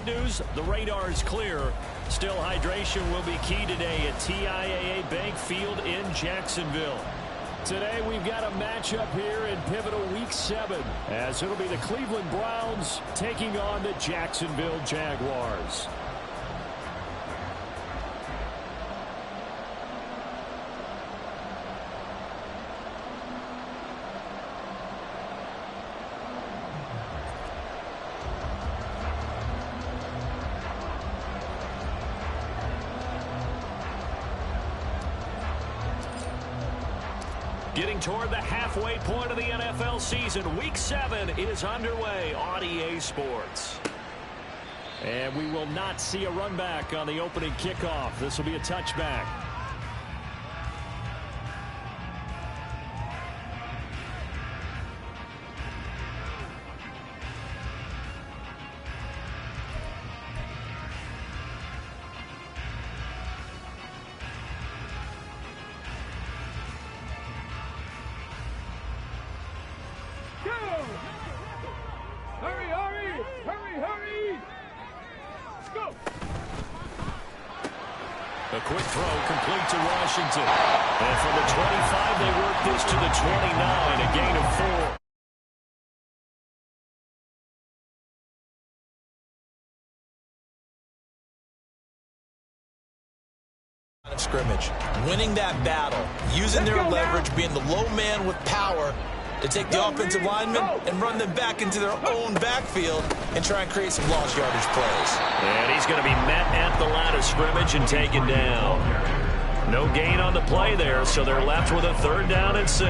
news, the radar is clear. Still, hydration will be key today at TIAA Bank Field in Jacksonville. Today, we've got a matchup here in pivotal Week 7, as it'll be the Cleveland Browns taking on the Jacksonville Jaguars. Getting toward the halfway point of the NFL season, Week 7 is underway on EA Sports. And we will not see a run back on the opening kickoff. This will be a touchback. A quick throw complete to Washington. And from the 25, they work this to the 29, a gain of 4. Scrimmage, winning that battle, using their leverage, being the low man with power to take the offensive linemen and run them back into their own backfield and try and create some lost yardage plays. And he's going to be met at the line of scrimmage and taken down. No gain on the play there, so they're left with a 3rd down and 6.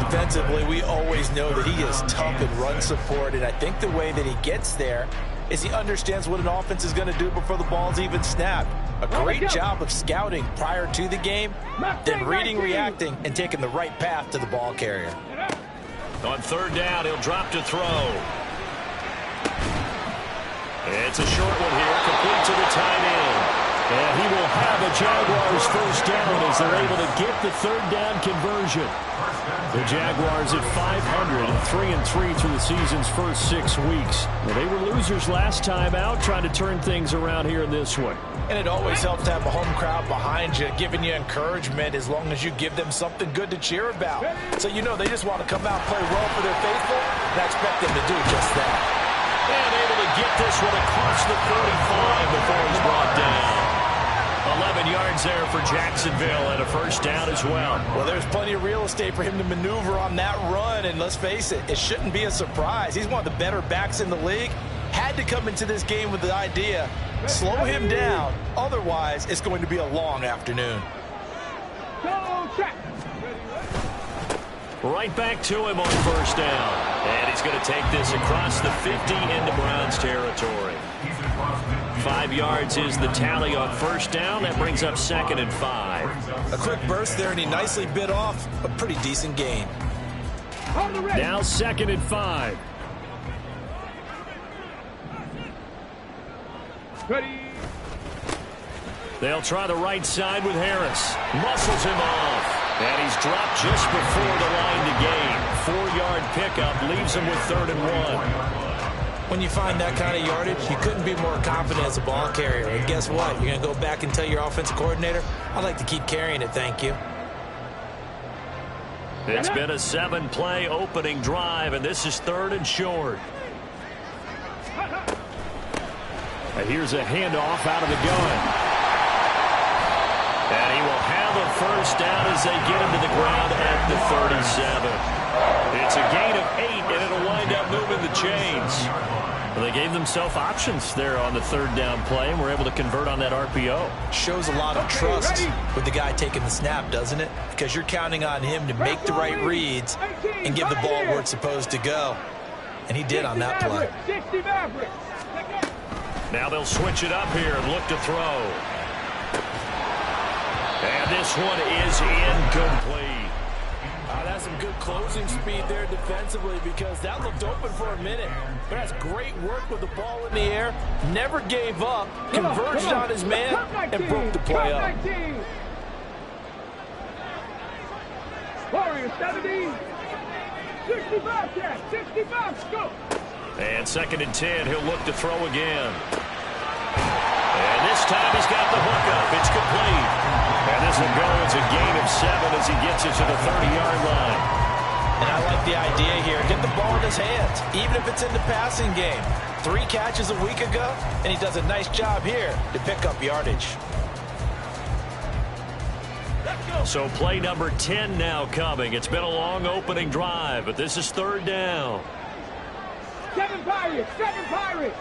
Defensively, we always know that he is tough in run support, and I think the way that he gets there is he understands what an offense is going to do before the ball's even snapped. A great job of scouting prior to the game, then reading, reacting, and taking the right path to the ball carrier. On 3rd down, he'll drop to throw. It's a short one here, complete to the tight end. And he will have a Jaguars 1st down as they're able to get the 3rd down conversion. The Jaguars at 500 and 3-3 through the season's first 6 weeks. Well, they were losers last time out, trying to turn things around here in this one. And it always helps to have a home crowd behind you, giving you encouragement as long as you give them something good to cheer about. So you know they just want to come out and play well for their faithful, and I expect them to do just that. And able to get this one across the 45 before he's brought down. 11 yards there for Jacksonville and a 1st down as well. Well, there's plenty of real estate for him to maneuver on that run, and let's face it, it shouldn't be a surprise. He's one of the better backs in the league. Had to come into this game with the idea, slow him down, otherwise it's going to be a long afternoon. Right back to him on 1st down. And he's going to take this across the 50 into Browns territory. 5 yards is the tally on 1st down. That brings up 2nd and 5. A quick burst there, and he nicely bit off a pretty decent gain. Now 2nd and 5. Ready. They'll try the right side with Harris. Muscles him off. And he's dropped just before the line to gain. 4-yard pickup leaves him with 3rd and 1. When you find that kind of yardage, you couldn't be more confident as a ball carrier. And guess what? You're going to go back and tell your offensive coordinator, I'd like to keep carrying it, thank you. It's been a 7-play opening drive, and this is 3rd and short. And here's a handoff out of the gun. And he will have a 1st down as they get him to the ground at the 37. It's a gain of 8, and it'll wind up moving the chains. Well, they gave themselves options there on the 3rd down play, and were able to convert on that RPO. Shows a lot of trust with the guy taking the snap, doesn't it? Because you're counting on him to make the right reads and give the ball where it's supposed to go. And he did on that play. Now they'll switch it up here and look to throw. And this one is incomplete. That's some good closing speed there defensively, because that looked open for a minute. But that's great work with the ball in the air. Never gave up, converged on his man, and broke the play up. Warriors 70. 65, 65, go. And 2nd and 10, he'll look to throw again. And this time he's got the hookup. It's complete. And this will go as a gain of 7 as he gets it to the 30-yard line. And I like the idea here. Get the ball in his hands, even if it's in the passing game. 3 catches a week ago, and he does a nice job here to pick up yardage. So play number 10 now coming. It's been a long opening drive, but this is 3rd down. 7 Pirates! 7 Pirates!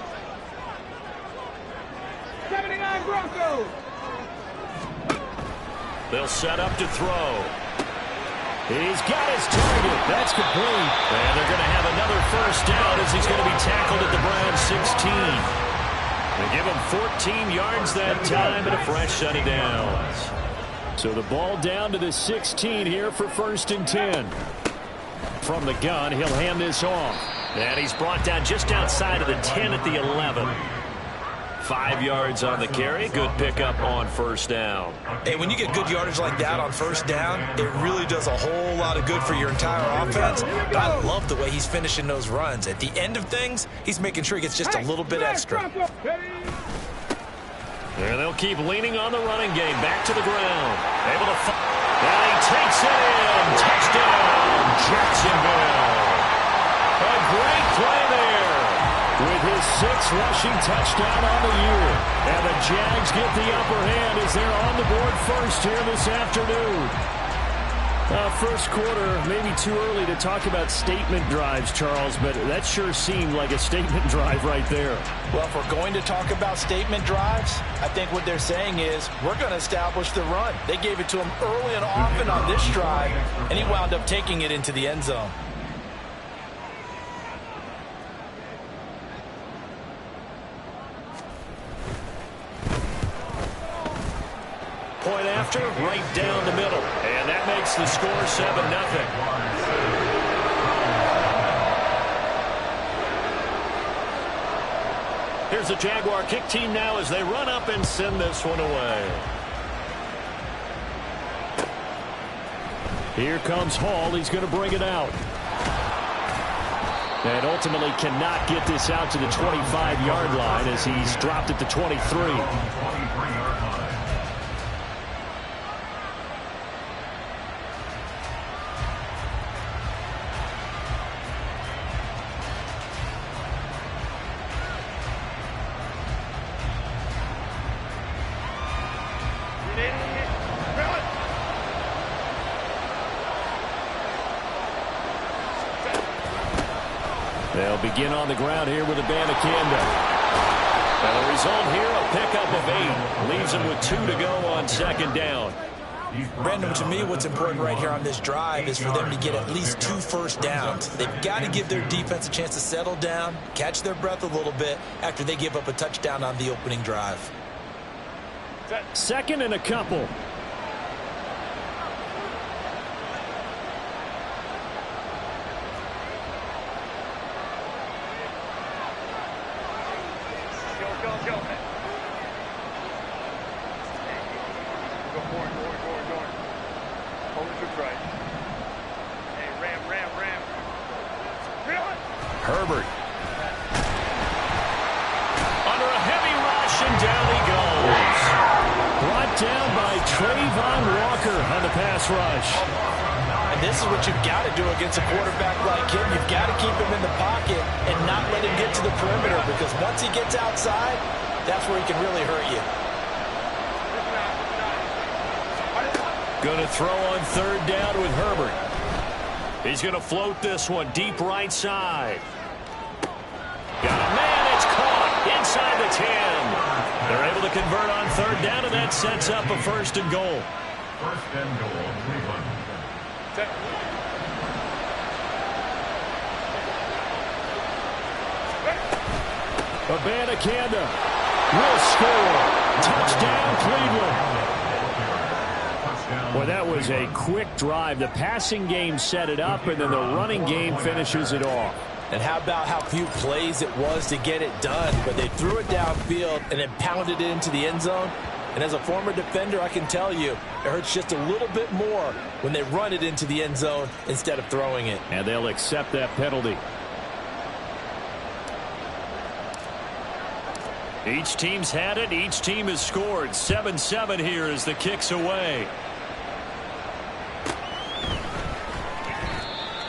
79 Broncos! They'll set up to throw. He's got his target. That's complete. And they're going to have another 1st down as he's going to be tackled at the Browns 16. They give him 14 yards that time and a fresh set of downs. So the ball down to the 16 here for 1st and 10. From the gun, he'll hand this off. And he's brought down just outside of the 10 at the 11. 5 yards on the carry. Good pickup on 1st down. Hey, when you get good yardage like that on 1st down, it really does a whole lot of good for your entire offense. But I love the way he's finishing those runs. At the end of things, he's making sure he gets just a little bit extra. And they'll keep leaning on the running game. Back to the ground. Able to and he takes it in. Touchdown, Jacksonville. A great play there. With his 6th rushing touchdown on the year. And the Jags get the upper hand as they're on the board first here this afternoon. First quarter, maybe too early to talk about statement drives, Charles, but that sure seemed like a statement drive right there. Well, if we're going to talk about statement drives, I think what they're saying is we're going to establish the run. They gave it to him early and often on this drive, and he wound up taking it into the end zone. Point after, right down the middle. And that makes the score 7-0. Here's the Jaguar kick team now as they run up and send this one away. Here comes Hall. He's going to bring it out. And ultimately cannot get this out to the 25-yard line as he's dropped at the 23. They'll begin on the ground here with a Abanikanda. And the result here, a pickup of 8. Leaves them with 2 to go on 2nd down. Brandon, to me, what's important right here on this drive is for them to get at least 2 first downs. They've got to give their defense a chance to settle down, catch their breath a little bit after they give up a touchdown on the opening drive. 2nd and a couple. Herbert. Under a heavy rush, and down he goes. Brought down by Trayvon Walker on the pass rush. And this is what you've got to do against a quarterback like him. You've got to keep him in the pocket and not let him get to the perimeter, because once he gets outside, that's where he can really hurt you. Going to throw on 3rd down with Herbert. He's going to float this one deep right side. Got a man, it's caught inside the 10. They're able to convert on 3rd down, and that sets up a 1st and goal. 1st and goal, Cleveland. Abanikanda will score. Touchdown, Cleveland. Well, that was a quick drive. The passing game set it up, and then the running game finishes it off. And how about how few plays it was to get it done, but they threw it downfield and then pounded it into the end zone. And as a former defender, I can tell you, it hurts just a little bit more when they run it into the end zone instead of throwing it. And they'll accept that penalty. Each team's had it. Each team has scored. 7-7 here as the kick's away.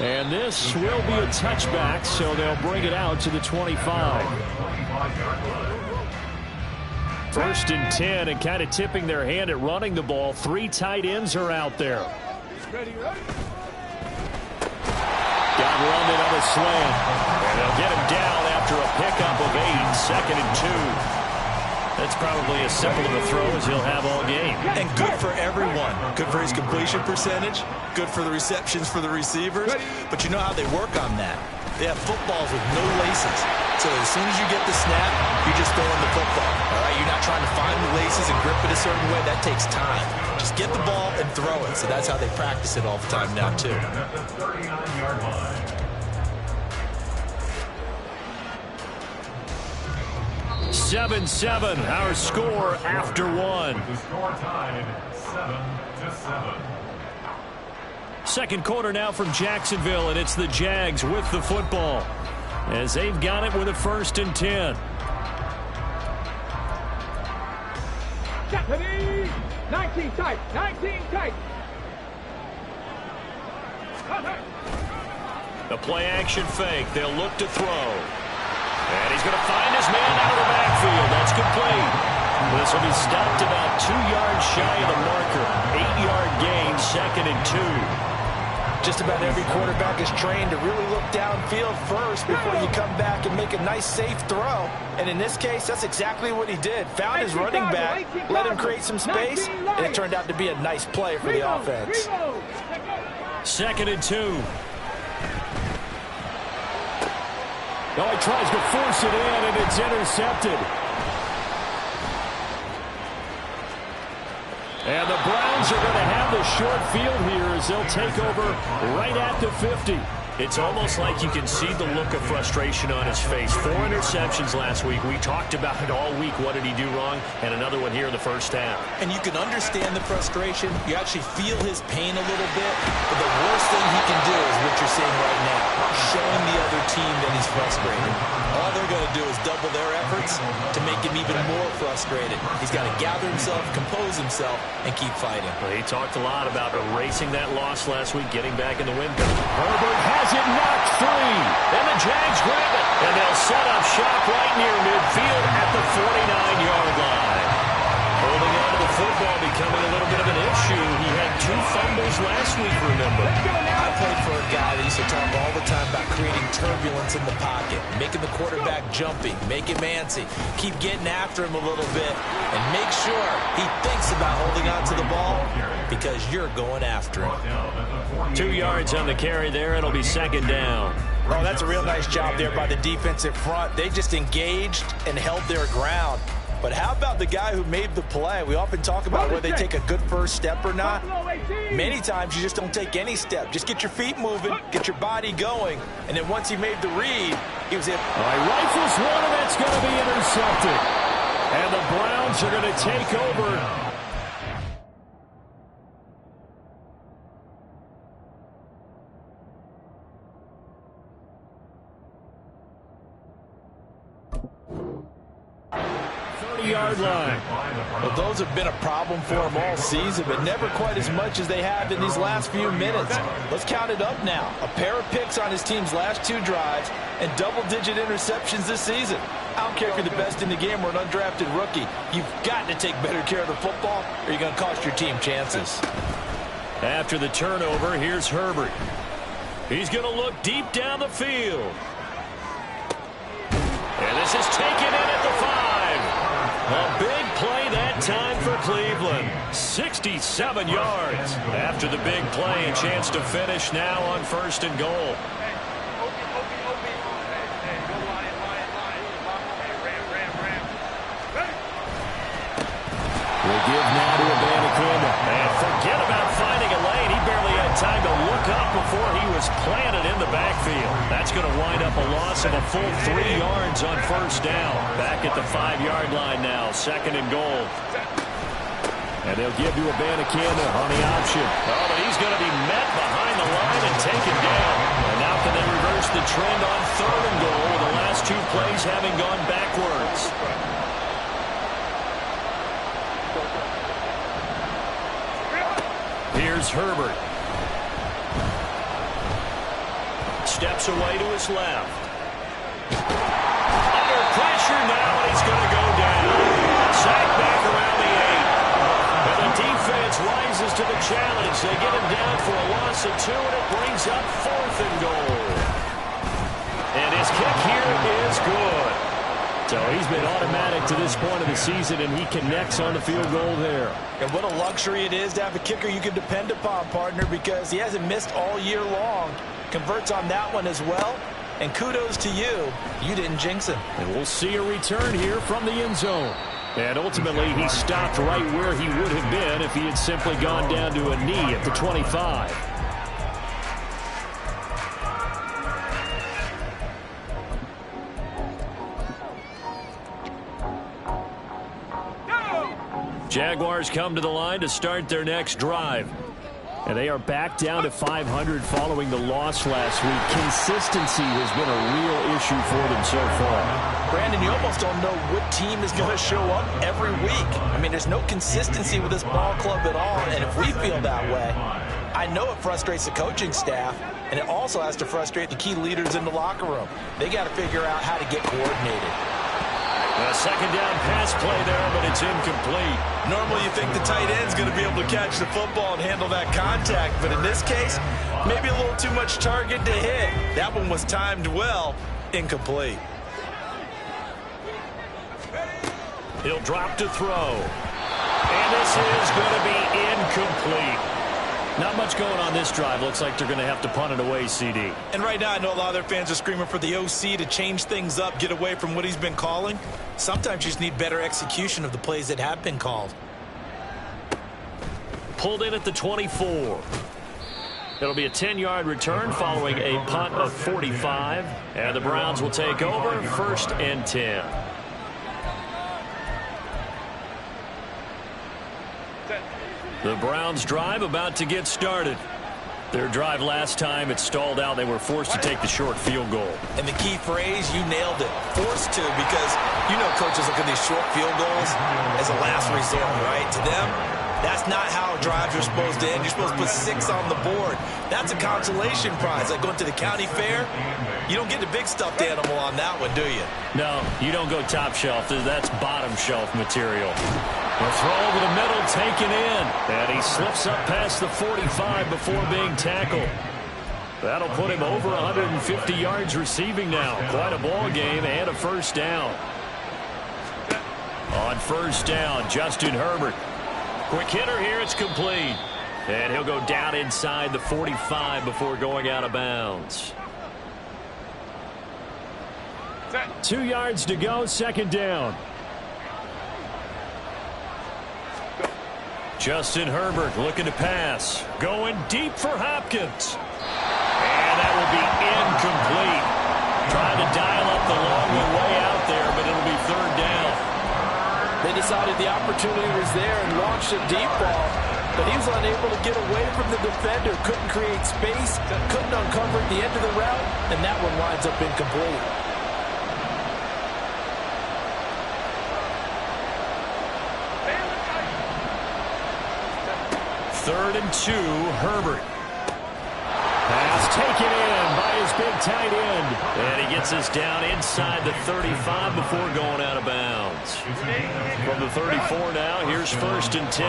And this will be a touchback, so they'll bring it out to the 25. 1st and 10, and kind of tipping their hand at running the ball. 3 tight ends are out there. Got London on a slant. And they'll get him down after a pickup of 8. 2nd and 2. That's probably as simple of a throw as he'll have all game. And good for everyone. Good for his completion percentage. Good for the receptions for the receivers. But you know how they work on that. They have footballs with no laces. So as soon as you get the snap, you're just throwing the football. All right, you're not trying to find the laces and grip it a certain way. That takes time. Just get the ball and throw it. So that's how they practice it all the time now, too. 7-7, our score after 1. The score tied 7-7. Second quarter now from Jacksonville, and it's the Jags with the football as they've got it with a 1st and 10. Japanese, 19 tight, 19 tight. The play action fake. They'll look to throw. And he's going to find his man out of the backfield. That's complete. This will be stopped about 2 yards shy of the marker. 8-yard gain, 2nd and 2. Just about every quarterback is trained to really look downfield first before you come back and make a nice, safe throw. And in this case, that's exactly what he did. Found his running back, let him create some space, and it turned out to be a nice play for the offense. 2nd and 2. Oh, he tries to force it in, and it's intercepted. And the Browns are going to have the short field here as they'll take over right at the 50. It's almost like you can see the look of frustration on his face. 4 interceptions last week. We talked about it all week. What did he do wrong? And another one here in the first half. And you can understand the frustration. You actually feel his pain a little bit. But the worst thing he can do is what you're seeing right now, showing the other team that he's frustrated. All they're going to do is double their efforts to make him even more frustrated. He's got to gather himself, compose himself, and keep fighting. Well, he talked a lot about erasing that loss last week, getting back in the win. Herbert has it knocked free. And the Jags grab it. And they'll set up shop right near midfield at the 49-yard line. Holding on to the football becoming a little bit of an issue. He had 2 fumbles last week, remember. I played for a guy that used to talk all the time about creating turbulence in the pocket, making the quarterback jumpy, make him antsy, keep getting after him a little bit, and make sure he thinks about holding on to the ball because you're going after him. 2 yards on the carry there. It'll be 2nd down. Oh, that's a real nice job there by the defensive front. They just engaged and held their ground. But how about the guy who made the play? We often talk about whether they take a good first step or not. Many times you just don't take any step. Just get your feet moving, get your body going, and then once he made the read, he was in. All right, rifles one, and that's going to be intercepted. And the Browns are going to take over. Yard line. Well, those have been a problem for them all season, but never quite as much as they have in these last few minutes. Let's count it up now. A pair of picks on his team's last 2 drives and double-digit interceptions this season. I don't care if you're the best in the game or an undrafted rookie. You've got to take better care of the football or you're going to cost your team chances. After the turnover, here's Herbert. He's going to look deep down the field. And this is taken in at the 5. A big play that time for Cleveland. 67 yards. After the big play, a chance to finish now on 1st and goal. We'll give now to Abanikanda. And forget about finding a lane. He barely had time to look up before he was planted in the backfield. That's going to wind up a loss of a full 3 yards on 1st down. Back at the 5-yard line now, 2nd and goal. And they'll give to Abanikanda on the option. Oh, but he's going to be met behind the line and taken down. And now can they reverse the trend on 3rd and goal with the last 2 plays having gone backwards? Here's Herbert. Steps away to his left. Under pressure now, and he's going to go down. Sacked back around the 8. And the defense rises to the challenge. They get him down for a loss of 2, and it brings up 4th and goal. And his kick here is good. So he's been automatic to this point of the season, and he connects on the field goal there. And what a luxury it is to have a kicker you can depend upon, partner, because he hasn't missed all year long. Converts on that one as well. And kudos to you. You didn't jinx him. And we'll see a return here from the end zone. And ultimately, he stopped right where he would have been if he had simply gone down to a knee at the 25. Jaguars come to the line to start their next drive. And they are back down to 500 following the loss last week. Consistency has been a real issue for them so far. Brandon, you almost don't know what team is going to show up every week. I mean, there's no consistency with this ball club at all, and if we feel that way, I know it frustrates the coaching staff, and it also has to frustrate the key leaders in the locker room. They got to figure out how to get coordinated. A second down pass play there, but it's incomplete. Normally you think the tight end's going to be able to catch the football and handle that contact, but in this case, maybe a little too much target to hit. That one was timed well, incomplete. He'll drop to throw. And this is going to be incomplete. Not much going on this drive. Looks like they're going to have to punt it away, CD. And right now, I know a lot of their fans are screaming for the OC to change things up, get away from what he's been calling. Sometimes you just need better execution of the plays that have been called. Pulled in at the 24. It'll be a 10-yard return following a punt of 45. And the Browns will take over 1st and 10. The Browns drive about to get started. Their drive last time, it stalled out. They were forced to take the short field goal. And the key phrase, you nailed it. Forced to, because you know coaches look at these short field goals as a last resort, right? To them, that's not how drives are supposed to end. You're supposed to put 6 on the board. That's a consolation prize. Like going to the county fair, you don't get the big stuffed animal on that one, do you? No, you don't go top shelf. That's bottom shelf material. The throw over the middle taken in. And he slips up past the 45 before being tackled. That'll put him over 150 yards receiving now. Quite a ball game and a first down. On first down, Justin Herbert. Quick hitter here, it's complete. And he'll go down inside the 45 before going out of bounds. 2 yards to go, second down. Justin Herbert looking to pass. Going deep for Hopkins. And that will be incomplete. Trying to dial up the long way out there, but it'll be third down. They decided the opportunity was there and launched a deep ball, but he was unable to get away from the defender. Couldn't create space, couldn't uncover at the end of the route, and that one winds up incomplete. Third and 2, Herbert. Pass taken in by his big tight end. And he gets us down inside the 35 before going out of bounds. From the 34 now, here's 1st and 10.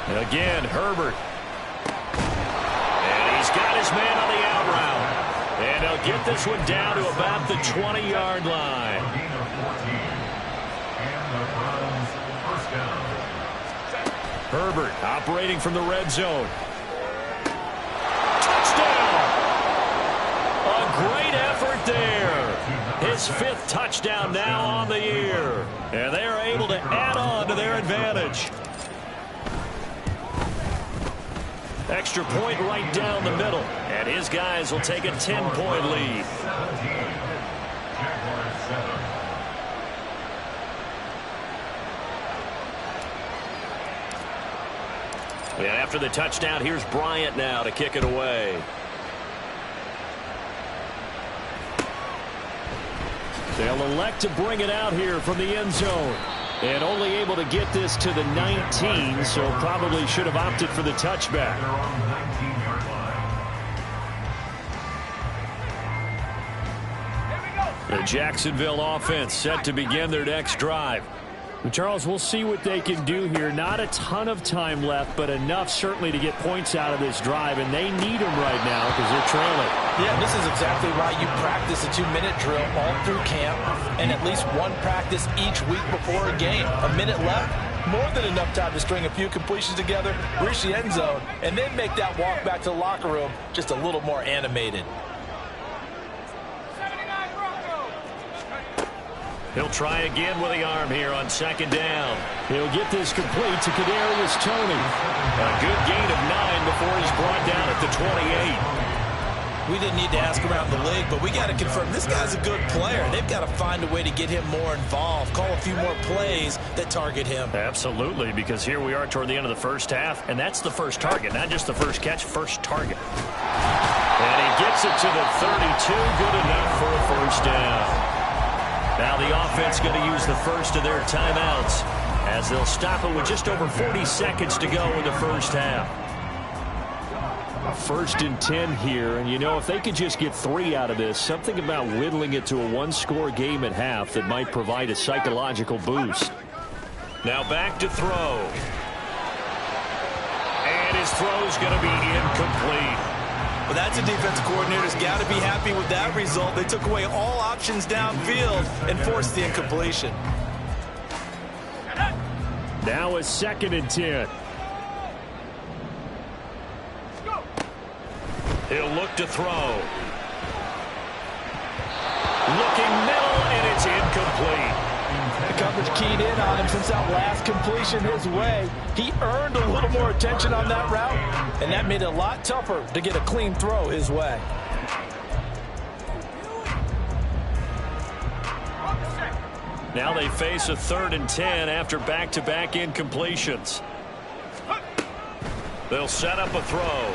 And again, Herbert. And he's got his man on the out route. And he'll get this one down to about the 20-yard line. Herbert operating from the red zone. Touchdown! A great effort there. His 5th touchdown now on the year. And they are able to add on to their advantage. Extra point right down the middle. And his guys will take a 10-point lead. And after the touchdown, here's Bryant now to kick it away. They'll elect to bring it out here from the end zone. And only able to get this to the 19, so probably should have opted for the touchback. They're on the 19-yard line. The Jacksonville offense set to begin their next drive. Charles, we'll see what they can do here. Not a ton of time left, but enough certainly to get points out of this drive, and they need them right now because they're trailing. Yeah, this is exactly why you practice a 2-minute drill all through camp and at least one practice each week before a game. A minute left, more than enough time to string a few completions together, reach the end zone, and then make that walk back to the locker room just a little more animated. He'll try again with the arm here on second down. He'll get this complete to Kadarius Toney. A good gain of 9 before he's brought down at the 28. We didn't need to ask around the league, but we got to confirm this guy's a good player. They've got to find a way to get him more involved, call a few more plays that target him. Absolutely, because here we are toward the end of the first half, and that's the first target, not just the first catch, first target. And he gets it to the 32, good enough for a first down. Now the offense going to use the first of their timeouts as they'll stop it with just over 40 seconds to go in the first half. 1st and 10 here, and you know, if they could just get 3 out of this, something about whittling it to a one-score game at half that might provide a psychological boost. Now back to throw. And his throw's going to be incomplete. Well, that's a defensive coordinator's got to be happy with that result. They took away all options downfield and forced the incompletion. Now a 2nd and 10. He'll look to throw. Looking middle, and it's incomplete. The coverage keyed in on him since that last completion his way. He earned a little more attention on that route, and that made it a lot tougher to get a clean throw his way. Now they face a 3rd and 10 after back-to-back incompletions. They'll set up a throw.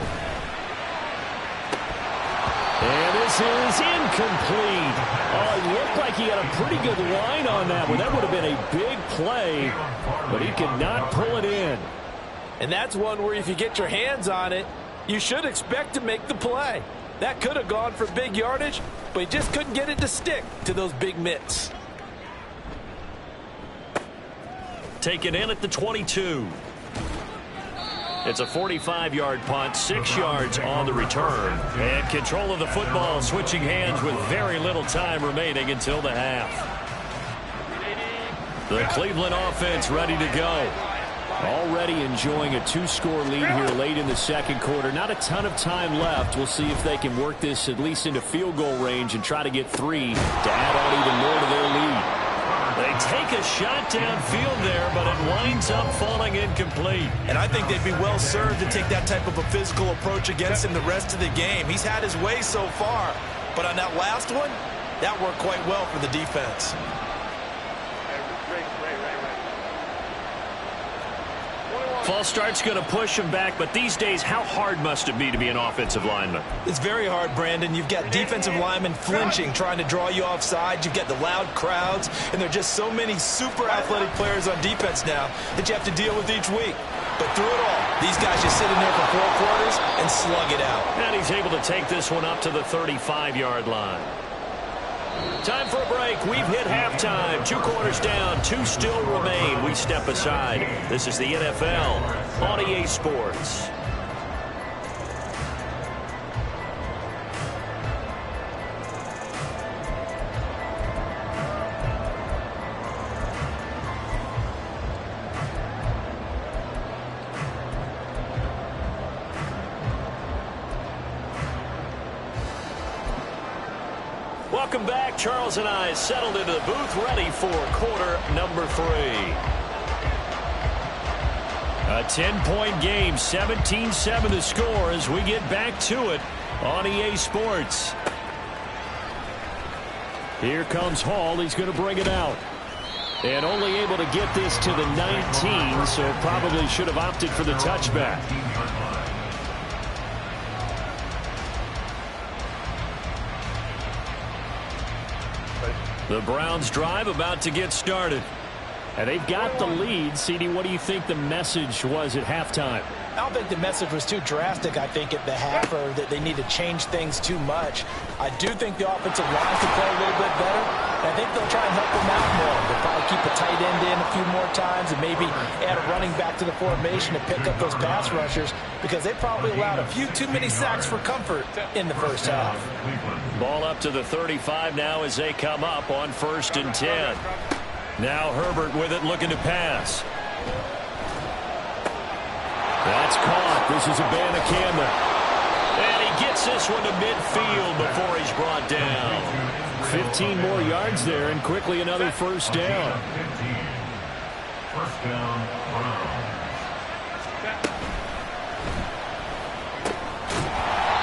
And this is incomplete. Oh, it looked like he had a pretty good line on that one. That would have been a big play, but he could not pull it in. And that's one where if you get your hands on it, you should expect to make the play. That could have gone for big yardage, but he just couldn't get it to stick to those big mitts. Taken in at the 22. It's a 45-yard punt, 6 yards on the return. And control of the football switching hands with very little time remaining until the half. The Cleveland offense ready to go. Already enjoying a 2-score lead here late in the second quarter. Not a ton of time left. We'll see if they can work this at least into field goal range and try to get 3 to add on even more to their lead. They take a shot downfield there, but it winds up falling incomplete. And I think they'd be well served to take that type of a physical approach against him the rest of the game. He's had his way so far, but on that last one, that worked quite well for the defense. False start's going to push him back, but these days, how hard must it be to be an offensive lineman? It's very hard, Brandon. You've got defensive linemen flinching, trying to draw you offside. You've got the loud crowds, and there are just so many super athletic players on defense now that you have to deal with each week. But through it all, these guys just sit in there for 4 quarters and slug it out. And he's able to take this one up to the 35-yard line. Time for a break. We've hit halftime. 2 quarters down. 2 still remain. We step aside. This is the NFL on EA Sports. Welcome back. Charles and I settled into the booth, ready for quarter number 3. A 10-point game, 17-7 the score as we get back to it on EA Sports. Here comes Hall. He's going to bring it out. And only able to get this to the 19, so probably should have opted for the touchback. The Browns drive about to get started. And they've got the lead. CD, what do you think the message was at halftime? I don't think the message was too drastic, I think, at the half, or that they need to change things too much. I do think the offensive line can play a little bit better. And I think they'll try and help them out more. They'll probably keep a tight end in a few more times and maybe add a running back to the formation to pick up those pass rushers, because they probably allowed a few too many sacks for comfort in the first half. Ball up to the 35 now as they come up on 1st and 10. Now Herbert with it, looking to pass. That's caught. This is Abanikanda. And he gets this one to midfield before he's brought down. 15 more yards there, and quickly another first down. First down, Browns.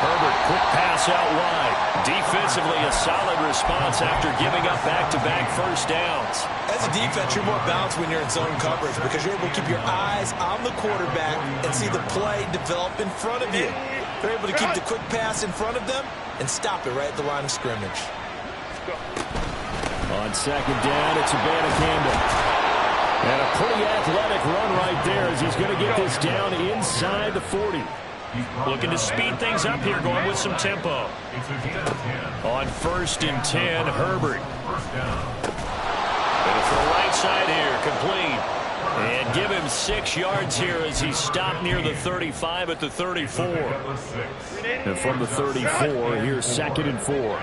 Herbert, quick pass out wide. Defensively, a solid response after giving up back-to-back first downs. As a defense, you're more balanced when you're in zone coverage because you're able to keep your eyes on the quarterback and see the play develop in front of you. They're able to keep the quick pass in front of them and stop it right at the line of scrimmage. On 2nd down, it's Abanikanda. And a pretty athletic run right there as he's going to get this down inside the 40. Looking to speed things up here, going with some tempo. On 1st and 10, Herbert. And for the right side here, complete. And give him 6 yards here as he stopped near the 35 at the 34. And from the 34, here's 2nd and 4.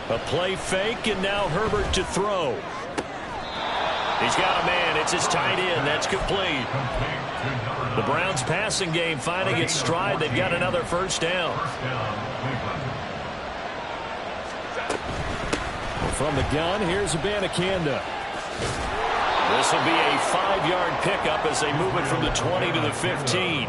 A play fake, and now Herbert to throw. He's got a man. It's his tight end. That's complete. The Browns passing game finding its stride. They've got another first down. From the gun, here's Abanikanda. This will be a 5-yard pickup as they move it from the 20 to the 15.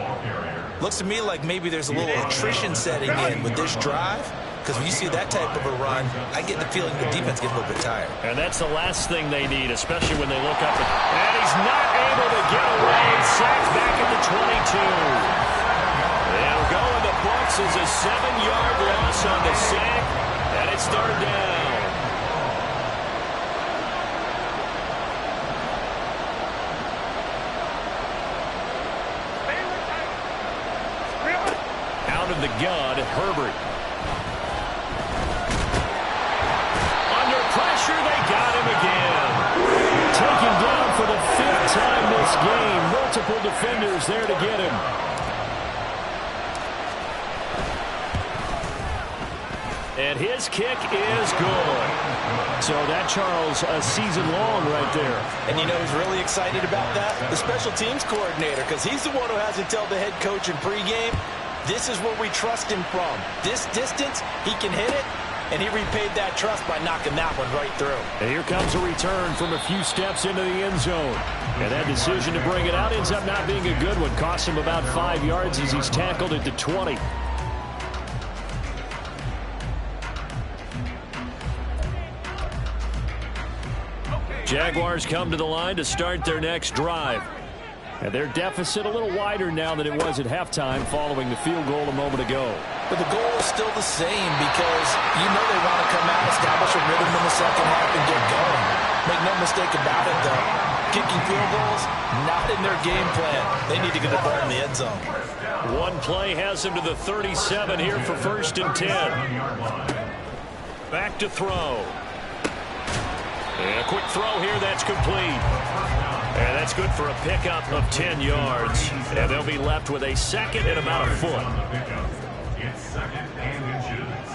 Looks to me like maybe there's a little attrition setting in with this drive. Because when you see that type of a run, I get the feeling the defense gets a little bit tired. And that's the last thing they need, especially when they look up. And he's not able to get away. Sacked back at the 22. They'll go in the books as a 7-yard loss on the sack. And it's 3rd down. Out of the gun, Herbert. They got him again. Taken down for the 5th time this game. Multiple defenders there to get him. And his kick is good. So that, Charles, a season long right there. And you know who's really excited about that? The special teams coordinator, because he's the one who has to tell the head coach in pregame, this is where we trust him from. This distance, he can hit it. And he repaid that trust by knocking that one right through. And here comes a return from a few steps into the end zone. And that decision to bring it out ends up not being a good one. Cost him about 5 yards as he's tackled at the 20. Jaguars come to the line to start their next drive. And their deficit a little wider now than it was at halftime following the field goal a moment ago. But the goal is still the same because you know they want to come out, establish a rhythm in the second half, and get going. Make no mistake about it, though. Kicking field goals, not in their game plan. They need to get the ball in the end zone. One play has him to the 37 here for 1st and 10. Back to throw. And a quick throw here, that's complete. And that's good for a pickup of 10 yards. And they'll be left with a 2nd and about a foot. It's 2nd and inches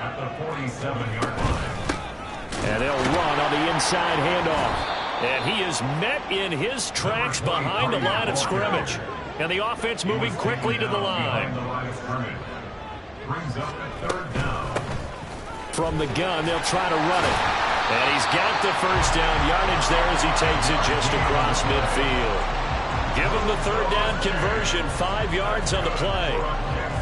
at the 47-yard line. And they'll run on the inside handoff. And he is met in his tracks behind the line of scrimmage. And the offense moving quickly to the line. Brings up 3rd down. From the gun, they'll try to run it. And he's got the first down yardage there as he takes it just across midfield. Give him the 3rd down conversion, 5 yards on the play.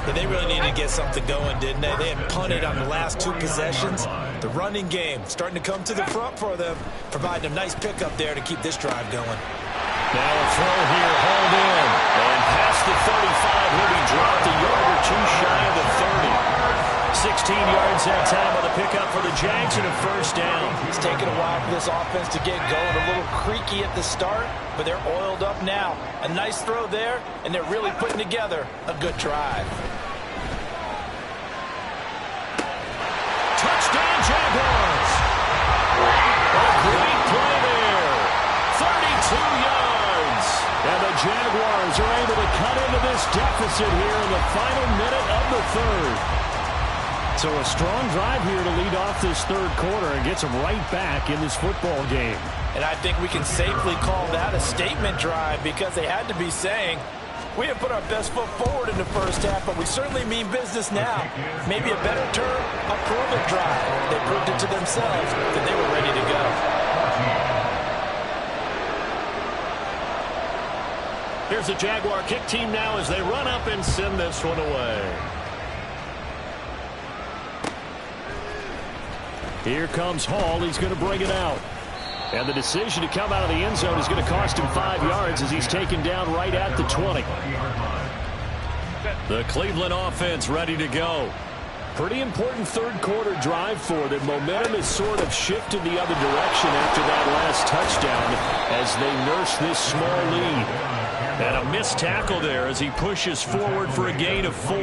But they really needed to get something going, didn't they? They had punted on the last 2 possessions. The running game starting to come to the front for them, providing a nice pickup there to keep this drive going. Now a throw here, hauled in. And past the 35, he'll be dropped a yard or 2 shy of the 30. 16 yards that time on the pickup for the Jags and a first down. It's taken a while for this offense to get going. A little creaky at the start, but they're oiled up now. A nice throw there, and they're really putting together a good drive. Touchdown, Jaguars! A great play there. 32 yards. And the Jaguars are able to cut into this deficit here in the final minute of the third. So a strong drive here to lead off this third quarter and gets them right back in this football game. And I think we can safely call that a statement drive because they had to be saying, we have put our best foot forward in the first half, but we certainly mean business now. Maybe a better term, a prove-it drive. They proved it to themselves that they were ready to go. Here's the Jaguar kick team now as they run up and send this one away. Here comes Hall. He's going to bring it out. And the decision to come out of the end zone is going to cost him 5 yards as he's taken down right at the 20. The Cleveland offense ready to go. Pretty important third quarter drive for them. Momentum has sort of shifted the other direction after that last touchdown as they nurse this small lead. And a missed tackle there as he pushes forward for a gain of 4.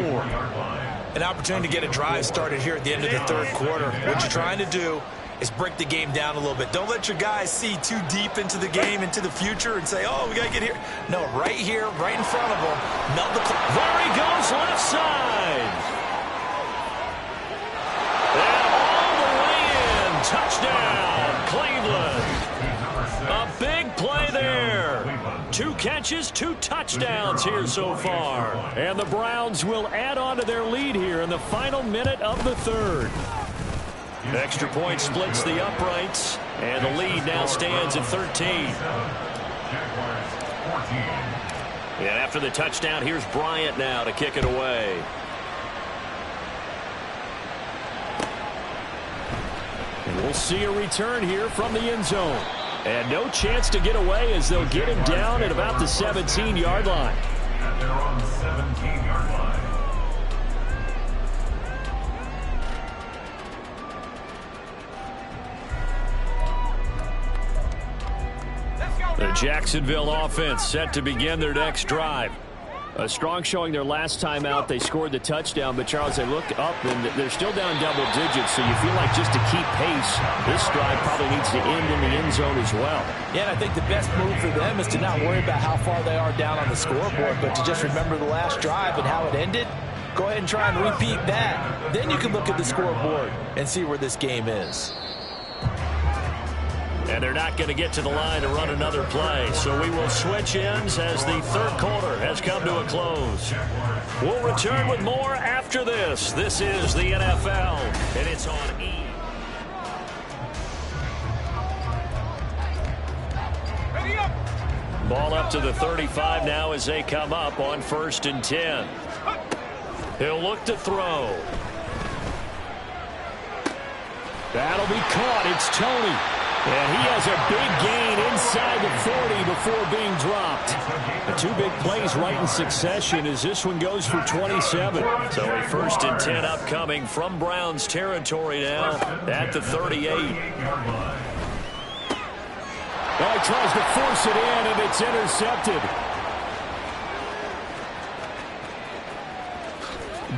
An opportunity to get a drive started here at the end of the third quarter. What you're trying to do is break the game down a little bit. Don't let your guys see too deep into the game, into the future, and say, oh, we got to get here. No, right here, right in front of them. Melt the clock. There he goes, left side. And all the way in. Touchdown, Cleveland. A big play there. 2 catches, 2 touchdowns here so far. And the Browns will add on to their lead here in the final minute of the third. Extra point splits the uprights, and the lead now stands at 13. And after the touchdown, here's Bryant now to kick it away. And we'll see a return here from the end zone. And no chance to get away as they'll get him down at about the 17-yard line. And they're on the 17-yard line. The Jacksonville offense set to begin their next drive. A strong showing their last time out. They scored the touchdown, but Charles, they look up and they're still down double digits, so you feel like just to keep pace, this drive probably needs to end in the end zone as well. Yeah, and I think the best move for them is to not worry about how far they are down on the scoreboard, but to just remember the last drive and how it ended. Go ahead and try and repeat that. Then you can look at the scoreboard and see where this game is. And they're not going to get to the line to run another play. So we will switch ends as the third quarter has come to a close. We'll return with more after this. This is the NFL, and it's on E. Ball up to the 35 now as they come up on 1st and 10. He'll look to throw. That'll be caught. It's Tony. And he has a big gain inside the 40 before being dropped. The 2 big plays right in succession as this one goes for 27. So a 1st and 10 upcoming from Browns territory now at the 38. Well, he tries to force it in, and it's intercepted.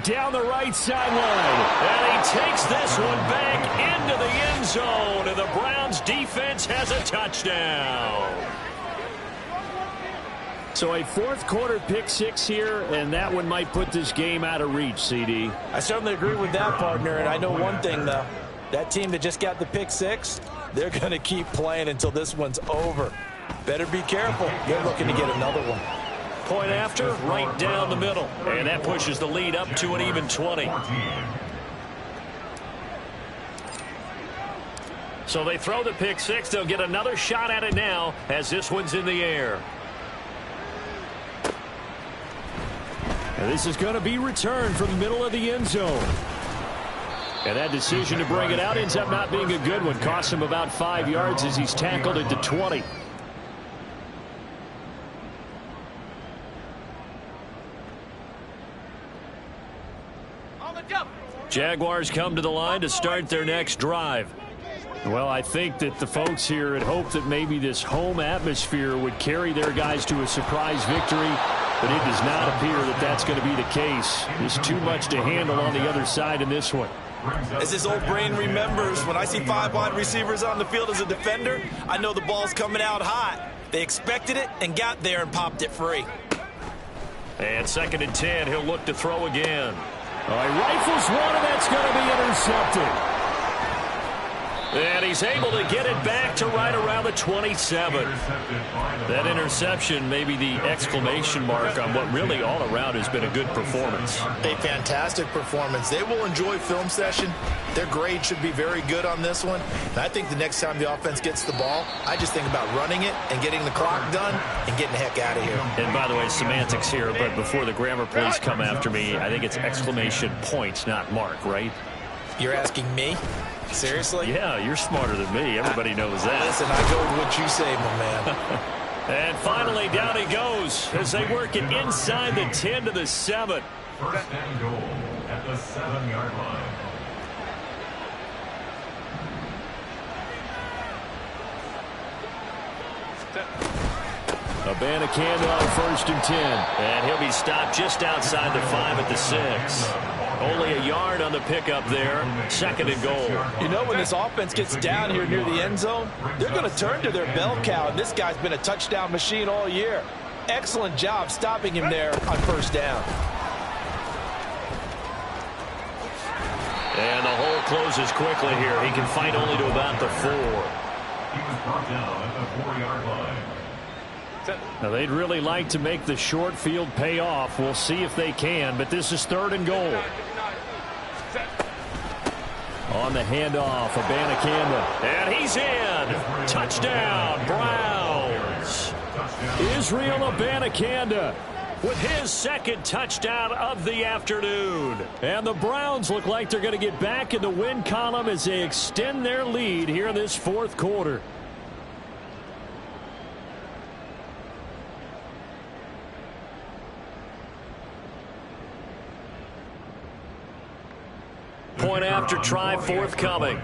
Down the right sideline. And he takes this one back into the end zone. And the Browns defense has a touchdown. So a 4th quarter pick 6 here, and that one might put this game out of reach, CD. I certainly agree with that, partner. And I know one thing, though. That team that just got the pick 6, they're going to keep playing until this one's over. Better be careful. They're looking to get another one. Point after, right down the middle. And that pushes the lead up to an even 20. So they throw the pick 6. They'll get another shot at it now as this one's in the air. And this is going to be returned from the middle of the end zone. And that decision to bring it out ends up not being a good one. Costs him about 5 yards as he's tackled at the 20. Jaguars come to the line to start their next drive. Well, I think that the folks here had hoped that maybe this home atmosphere would carry their guys to a surprise victory, but it does not appear that that's going to be the case. There's too much to handle on the other side in this one. As his old brain remembers, when I see 5 wide receivers on the field as a defender, I know the ball's coming out hot. They expected it and got there and popped it free. And 2nd and 10, he'll look to throw again. All right, rifles one, and that's going to be intercepted. And he's able to get it back to right around the 27. That interception may be the exclamation mark on what really all around has been a good performance. A fantastic performance. They will enjoy film session. Their grade should be very good on this one. And I think the next time the offense gets the ball, I just think about running it and getting the clock done and getting the heck out of here. And by the way, semantics here, but before the grammar police come after me, I think it's exclamation point, not mark, right? You're asking me? Seriously? Yeah, you're smarter than me. Everybody knows that. Listen, I go with what you say, my man. And finally, down he goes as they work it inside the 10 to the 7. First and goal at the 7-yard line. Abanikanda on 1st and 10. And he'll be stopped just outside the 5 at the 6. Only a yard on the pickup there. 2nd and goal. You know, when this offense gets down here near the end zone, they're going to turn to their bell cow, and this guy's been a touchdown machine all year. Excellent job stopping him there on 1st down. And the hole closes quickly here. He can fight only to about the 4. He was brought down at the 4-yard line. Now, they'd really like to make the short field pay off. We'll see if they can, but this is 3rd and goal. On the handoff, Abanikanda. And he's in. Touchdown, Browns. Israel Abanikanda with his 2nd touchdown of the afternoon. And the Browns look like they're going to get back in the win column as they extend their lead here in this 4th quarter. Point after try forthcoming.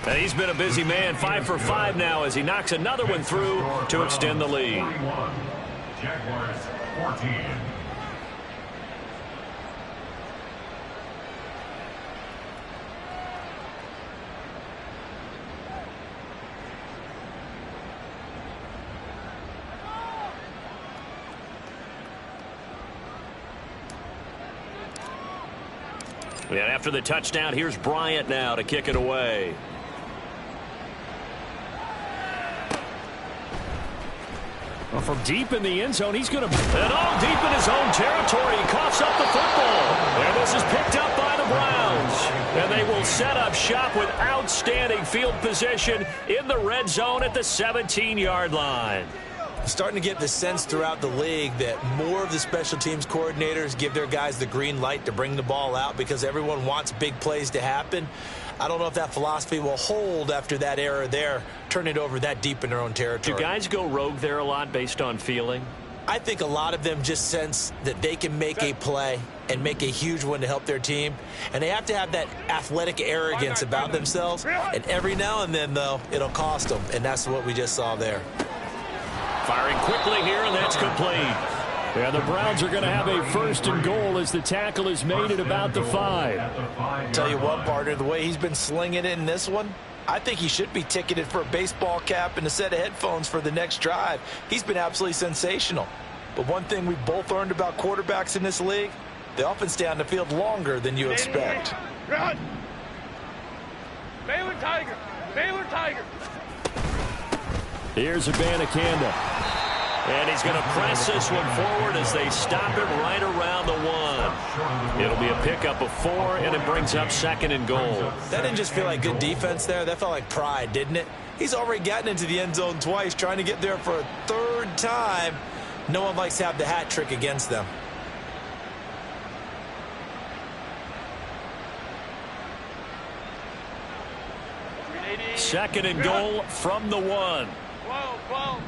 And he's been a busy man, 5 for 5 now as he knocks another one through to extend the lead. Jaguars 14. And after the touchdown, here's Bryant now to kick it away. Well, from deep in the end zone, he's going to... And all deep in his own territory, he coughs up the football. And this is picked up by the Browns. And they will set up shop with outstanding field position in the red zone at the 17-yard line. Starting to get the sense throughout the league that more of the special teams coordinators give their guys the green light to bring the ball out because everyone wants big plays to happen. I don't know if that philosophy will hold after that error there, turn it over that deep in their own territory. Do guys go rogue there a lot based on feeling? I think a lot of them just sense that they can make a play and make a huge one to help their team. And they have to have that athletic arrogance about themselves. And every now and then, though, it'll cost them. And that's what we just saw there. Firing quickly here, and that's complete. And the Browns are going to have a 1st and goal as the tackle is made at about the 5. Tell you what, partner, the way he's been slinging it in this one, I think he should be ticketed for a baseball cap and a set of headphones for the next drive. He's been absolutely sensational. But one thing we both learned about quarterbacks in this league, they often stay on the field longer than you expect. Run! Baylor Tiger! Baylor Tiger! Here's Abanikanda. And he's going to press this one forward as they stop him right around the 1. It'll be a pickup of 4, and it brings up 2nd and goal. That didn't just feel like good defense there. That felt like pride, didn't it? He's already gotten into the end zone twice, trying to get there for a 3rd time. No one likes to have the hat trick against them. Second and goal from the 1. Whoa, whoa.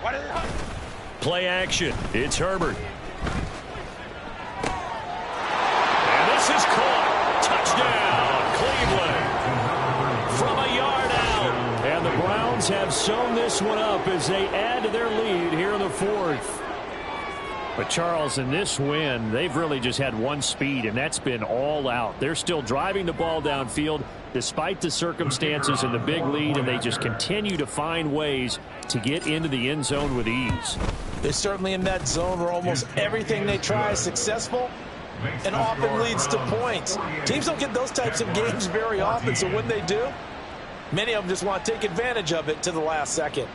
What is it? play action. It's Herbert. And this is caught. Touchdown, Cleveland. From a yard out. And the Browns have sewn this one up as they add to their lead here in the fourth. But, Charles, in this win, they've really just had one speed, and that's been all out. They're still driving the ball downfield despite the circumstances and the big lead, and they just continue to find ways to get into the end zone with ease. They're certainly in that zone where almost everything they try is successful and often leads to points. Teams don't get those types of games very often, so when they do, many of them just want to take advantage of it to the last second.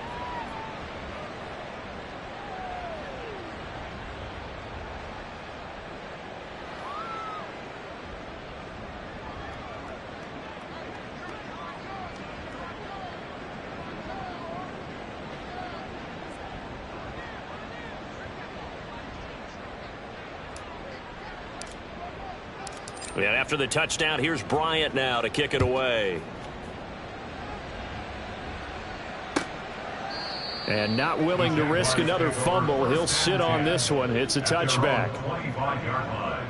And after the touchdown, here's Bryant now to kick it away. And not willing to risk another fumble. He'll sit on this one. It's a touchback. 25-yard line.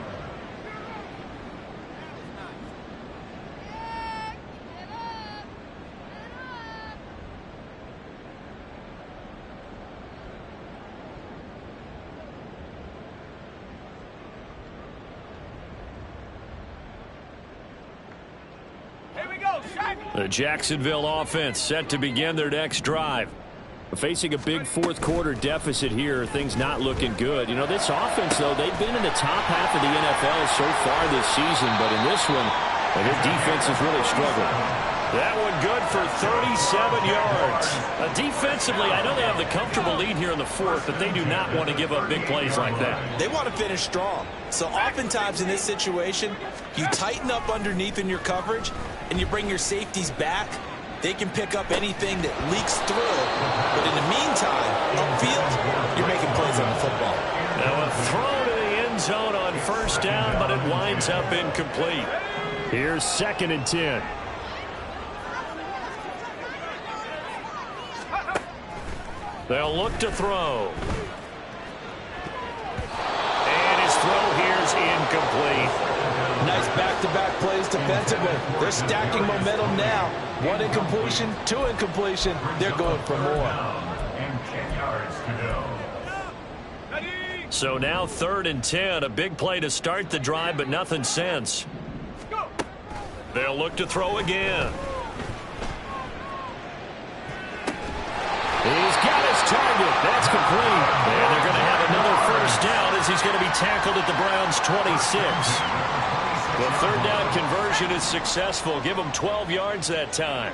The Jacksonville offense set to begin their next drive. Facing a big fourth quarter deficit here, things not looking good. You know, this offense, though, they've been in the top half of the NFL so far this season, but in this one, their defense has really struggled. That one good for 37 yards. Defensively, I know they have the comfortable lead here in the fourth, but they do not want to give up big plays like that. They want to finish strong. So oftentimes in this situation, you tighten up underneath in your coverage and you bring your safeties back. They can pick up anything that leaks through. But in the meantime, upfield, you're making plays on the football. Now a throw to the end zone on first down, but it winds up incomplete. Here's 2nd and 10. They'll look to throw. And his throw here's incomplete. Nice back-to-back plays defensively. They're stacking momentum now. 1 incompletion, 2 incompletion. They're going for more. And 10 yards to go. So now 3rd and 10. A big play to start the drive, but nothing since. They'll look to throw again. He's got his target. That's complete. And they're going to have another first down as he's going to be tackled at the Browns' 26. The 3rd down conversion is successful. Give him 12 yards that time.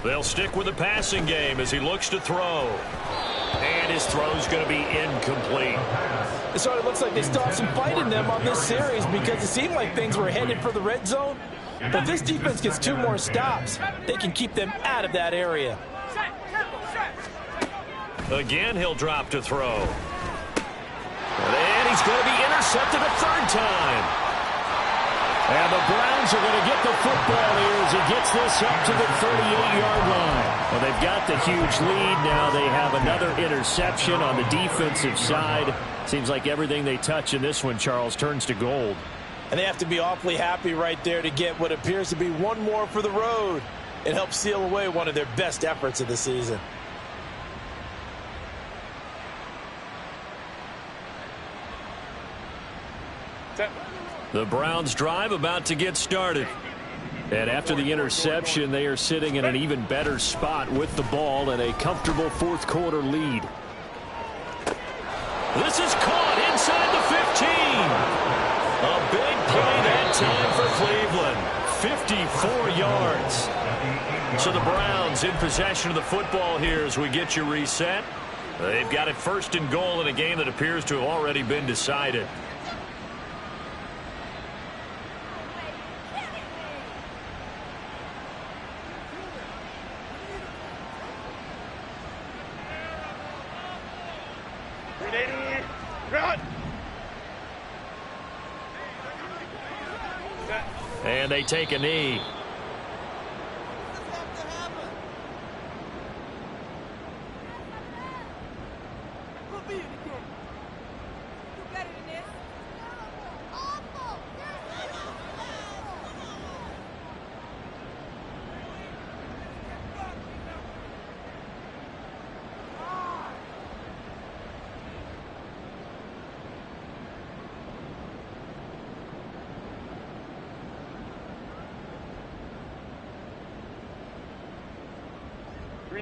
They'll stick with the passing game as he looks to throw. And his throw's going to be incomplete. It sort of looks like they still have some fight in them on this series because it seemed like things were headed for the red zone. But if this defense gets 2 more stops, they can keep them out of that area. Again, he'll drop to throw. And he's going to be intercepted a 3rd time. And the Browns are going to get the football here as he gets this up to the 38-yard line. Well, they've got the huge lead. Now they have another interception on the defensive side. Seems like everything they touch in this one, Charles, turns to gold. And they have to be awfully happy right there to get what appears to be 1 more for the road. It helps seal away one of their best efforts of the season. The Browns drive about to get started. And after the interception, they are sitting in an even better spot with the ball and a comfortable fourth quarter lead. This is caught inside the 15. A big play that time for Cleveland. 54 yards. So the Browns in possession of the football here as we get you reset. They've got it 1st and goal in a game that appears to have already been decided. And they take a knee.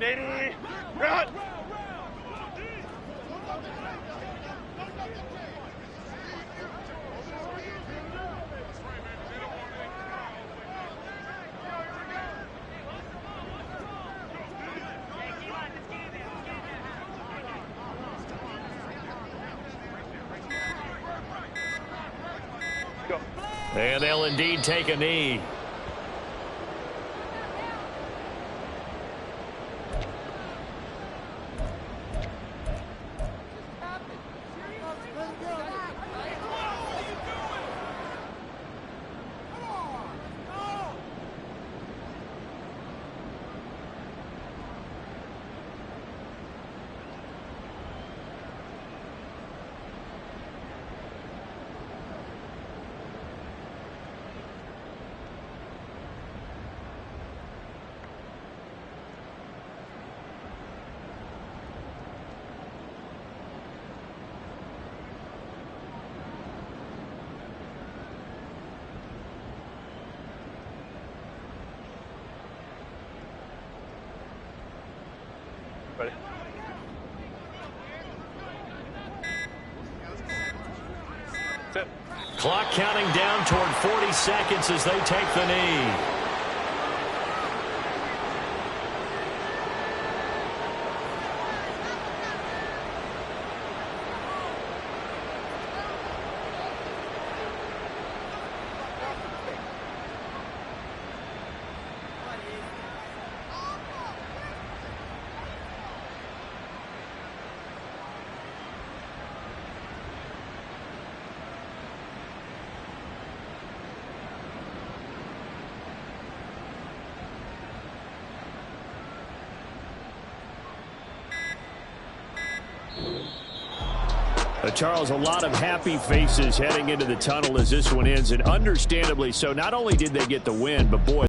380. Run. And they'll indeed take a knee. Ready? Sit. Clock counting down toward 40 seconds as they take the knee. Charles, a lot of happy faces heading into the tunnel as this one ends, and understandably so. Not only did they get the win, but boy,